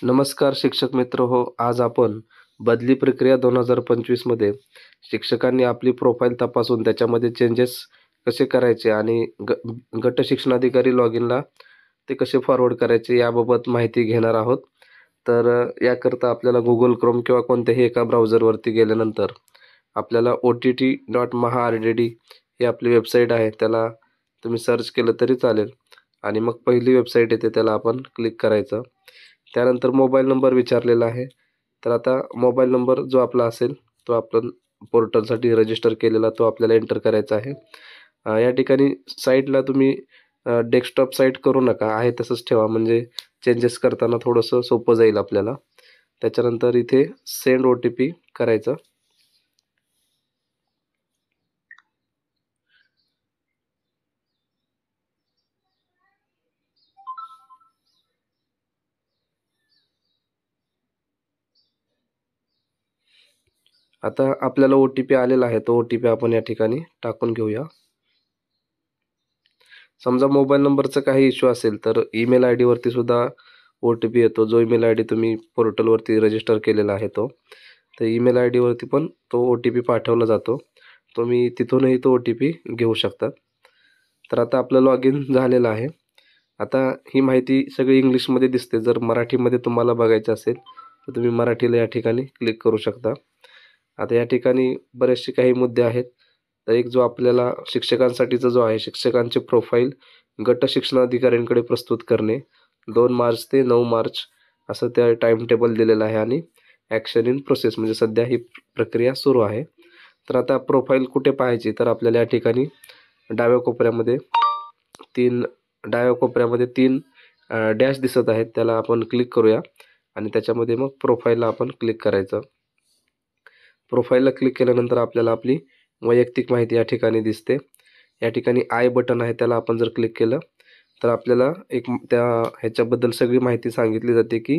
नमस्कार शिक्षक मित्र हो. आज आपण बदली प्रक्रिया 2025 मध्ये शिक्षकांनी आपली प्रोफाईल तपासून त्याच्यामध्ये चेंजेस कसे करायचे आणि गट शिक्षणाधिकारी लॉग इनला ते कसे फॉरवर्ड करायचे याबाबत माहिती घेणार आहोत. तर याकरता आपल्याला गुगल क्रोम किंवा कोणत्याही एका ब्राउझरवरती गेल्यानंतर आपल्याला OTT.MahaRDD ही आपली वेबसाईट आहे, त्याला तुम्ही सर्च केलं तरी चालेल आणि मग पहिली वेबसाईट येते त्याला आपण क्लिक करायचं. त्यानंतर मोबाईल नंबर विचारलेला आहे. तर आता मोबाईल नंबर जो आपला असेल तो आपण पोर्टलसाठी रजिस्टर केलेला तो आपल्याला एंटर करायचा आहे. या ठिकाणी साईटला तुम्ही डेस्कटॉप साईट करू नका, आहे तसंच ठेवा, म्हणजे चेंजेस करताना थोडंसं सोपं जाईल आपल्याला. त्याच्यानंतर इथे सेंड OTP करायचं. आता आपल्याला OTP आलेला आहे, तो OTP आपण या ठिकाणी टाकून घेऊया. समजा मोबाईल नंबरचा काही इश्यू असेल तर ईमेल ID वरती सुद्धा OTP येतो. जो ईमेल ID तुम्ही पोर्टलवरती रजिस्टर केलेला आहे तो, तर ईमेल ID वरती पण तो OTP पाठवला जातो. तुम्ही तिथूनही तो OTP घेऊ शकता. तर आता आपलं लॉग इन झालेलं आहे. आता ही माहिती सगळी इंग्लिशमध्ये दिसते. जर मराठीमध्ये तुम्हाला बघायचं असेल तर तुम्ही मराठीला या ठिकाणी क्लिक करू शकता. आता या ठिकाणी बरेचसे काही मुद्दे आहेत. तर एक जो आपल्याला शिक्षकांसाठीचा जो आहे, शिक्षकांचे प्रोफाईल गट शिक्षणाधिकाऱ्यांकडे प्रस्तुत करणे 2 मार्च ते 9 मार्च असं त्या टाइम टेबल दिलेलं आहे आणि ॲक्शन इन प्रोसेस म्हणजे सध्या ही प्रक्रिया सुरू आहे. तर आता प्रोफाईल कुठे पाहायची, तर आपल्याला या ठिकाणी डाव्या कोपऱ्यामध्ये तीन तीन डॅश दिसत आहेत, त्याला आपण क्लिक करूया आणि त्याच्यामध्ये मग प्रोफाईलला आपण क्लिक करायचं. प्रोफाईलला क्लिक केल्यानंतर आपल्याला आपली वैयक्तिक माहिती या ठिकाणी दिसते. या ठिकाणी आय बटन आहे, त्याला आपण जर क्लिक केलं तर आपल्याला त्या ह्याच्याबद्दल सगळी माहिती सांगितली जाते की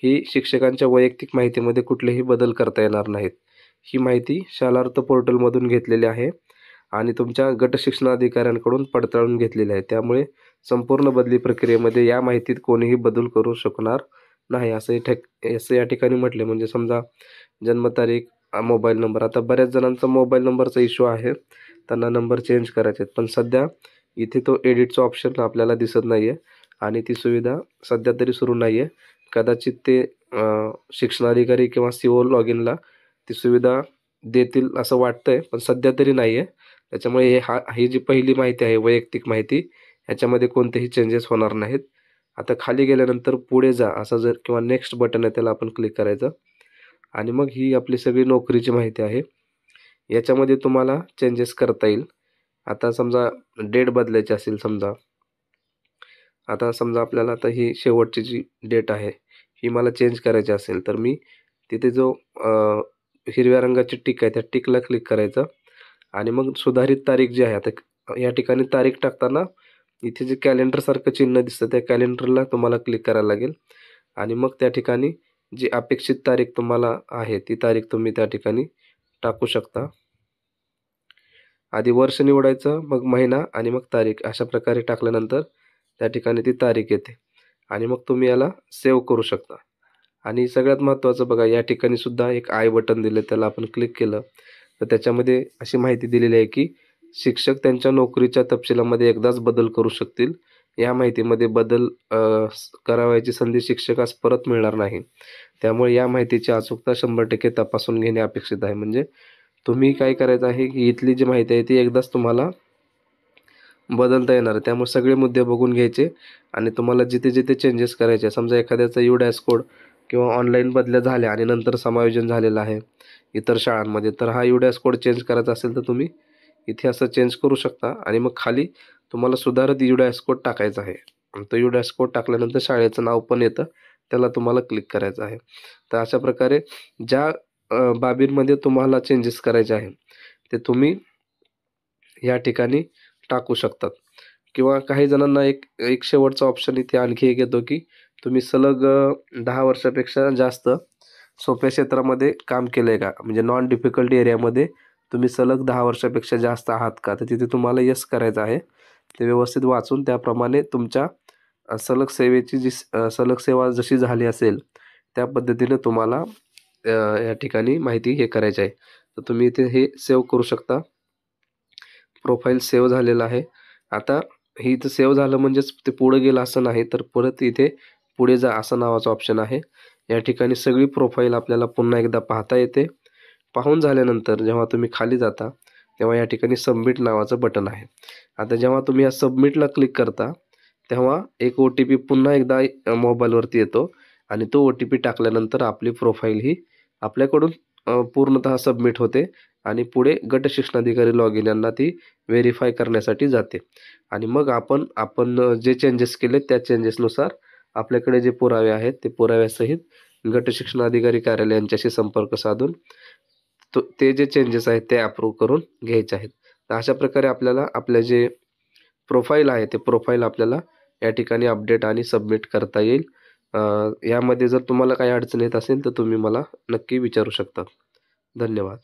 ही शिक्षकांच्या वैयक्तिक माहितीमध्ये कुठलेही बदल करता येणार नाहीत. ही माहिती शालार्थ पोर्टलमधून घेतलेली आहे आणि तुमच्या गट शिक्षणाधिकाऱ्यांकडून पडताळून घेतलेली आहे. त्यामुळे संपूर्ण बदली प्रक्रियेमध्ये या माहितीत कोणीही बदल करू शकणार नाही असं या ठिकाणी म्हटले. म्हणजे समजा जन्मतारीख, मोबाईल नंबर, आता बऱ्याच जणांचा मोबाईल नंबरचा इश्यू आहे, त्यांना नंबर चेंज करायचे आहेत, पण सध्या इथे तो एडिटचा ऑप्शन आपल्याला दिसत नाही आहे आणि ती सुविधा सध्या तरी सुरू नाही आहे. कदाचित ते शिक्षणाधिकारी किंवा CO लॉग इनला ती सुविधा देतील असं वाटतंय, पण सध्या तरी नाही आहे. त्याच्यामुळे ही जी पहिली माहिती आहे, वैयक्तिक माहिती, ह्याच्यामध्ये कोणतेही चेंजेस होणार नाहीत. आता खाली गेल्यानंतर पुढे जा असं जर किंवा नेक्स्ट बटन आहे, त्याला आपण क्लिक करायचं आणि मग ही आपली सगळी नोकरीची माहिती आहे. याच्यामध्ये तुम्हाला चेंजेस करता येईल. आता समजा डेट बदलायची असेल, आता समजा आपल्याला आता ही शेवटची जी डेट आहे ही मला चेंज करायची असेल, तर मी तिथे जो हिरव्या रंगाची टिक आहे त्या टिकला क्लिक करायचं आणि मग सुधारित तारीख जी आहे, आता या ठिकाणी तारीख टाकताना इथे जे कॅलेंडरसारखं चिन्ह दिसतं त्या कॅलेंडरला तुम्हाला क्लिक करायला लागेल आणि मग त्या ठिकाणी जी अपेक्षित तारीख तुम्हाला आहे ती तारीख तुम्ही त्या ठिकाणी टाकू शकता. आधी वर्ष निवडायचं, मग महिना आणि मग तारीख, अशा प्रकारे टाकल्यानंतर त्या ठिकाणी ती तारीख येते आणि मग तुम्ही याला सेव्ह करू शकता. आणि सगळ्यात महत्त्वाचं बघा, या ठिकाणी सुद्धा एक आय बटन दिलं, त्याला आपण क्लिक केलं तर त्याच्यामध्ये अशी माहिती दिलेली आहे की शिक्षक त्यांच्या नोकरीच्या तपशिलामध्ये एकदाच बदल करू शकतील. या माहितीमध्ये बदल करावयाची संधी शिक्षकास परत मिळणार नाही. त्यामुळे या माहितीची अचूकता 100% तपासून घेणे अपेक्षित आहे. म्हणजे तुम्ही काय करायचं आहे की इथली जी माहिती आहे ती एकदाच तुम्हाला बदलता येणार आहे. त्यामुळे सगळे मुद्दे बघून घ्यायचे आणि तुम्हाला जिथे जिथे चेंजेस करायचे, समजा एखाद्याचा UDAS कोड किंवा ऑनलाईन बदल्या झाल्या आणि नंतर समायोजन झालेलं आहे इतर शाळांमध्ये, तर हा UDAS कोड चेंज करायचा असेल तर तुम्ही इथे असं चेंज करू शकता आणि मग खाली तुम्हाला सुधारित UDAS कोड टाकायचा आहे. तो UDAS कोड टाकल्यानंतर शाळेचं नाव पण येतं, त्याला तुम्हाला क्लिक करायचं आहे. तर अशा प्रकारे ज्या बाबींमध्ये तुम्हाला चेंजेस करायचे आहे ते तुम्ही या ठिकाणी टाकू शकतात. किंवा काही जणांना एक एक शेवटचा ऑप्शन इथे आणखी एक येतो की तुम्ही सलग 10 वर्षापेक्षा जास्त सोप्या क्षेत्रामध्ये काम केलं आहे का, म्हणजे नॉन डिफिकल्ट एरियामध्ये तुम्ही सलग 10 वर्षापेक्षा जास्त आहात का, तर तिथे तुम्हाला येस करायचं आहे. ते व्यवस्थित वाचून त्याप्रमाणे तुमच्या सलग सेवेची जी सलग सेवा जशी झाली असेल त्या पद्धतीने तुम्हाला या ठिकाणी माहिती हे करायची आहे. तर तुम्ही इथे हे सेव्ह करू शकता. प्रोफाईल सेव्ह झालेलं आहे. आता हे इथं सेव्ह झालं म्हणजेच ते पुढे गेलं असं नाही, तर परत इथे पुढे जा असं नावाचं ऑप्शन आहे. या ठिकाणी सगळी प्रोफाईल आपल्याला पुन्हा एकदा पाहता येते. पाहून झाल्यानंतर जेव्हा तुम्ही खाली जाता, तेव्हा या ठिकाणी सबमिट नावाचं बटन आहे. आता जेव्हा तुम्ही या सबमिटला क्लिक करता, तेव्हा एक ओ-टी-पी पुन्हा एकदा मोबाईलवरती येतो आणि तो ओ-टी-पी टाकल्यानंतर आपली प्रोफाईल ही आपल्याकडून पूर्णतः सबमिट होते आणि पुढे गट शिक्षणाधिकारी लॉग इन यांना ती व्हेरिफाय करण्यासाठी जाते. आणि मग आपण जे चेंजेस केले त्या चेंजेसनुसार आपल्याकडे जे पुरावे आहेत ते पुराव्यासहित गट शिक्षणाधिकारी कार्यालय यांच्याशी संपर्क साधून ते जे चेंजेस आहेत ते अप्रूव्ह करून घ्यायचे आहेत. तर अशा प्रकारे आपल्याला आपले जे प्रोफाईल आहे ते प्रोफाईल आपल्याला या ठिकाणी अपडेट आणि सबमिट करता येईल. यामध्ये जर तुम्हाला काही अडचण येत असेल तर तुम्ही मला नक्की विचारू शकता. धन्यवाद.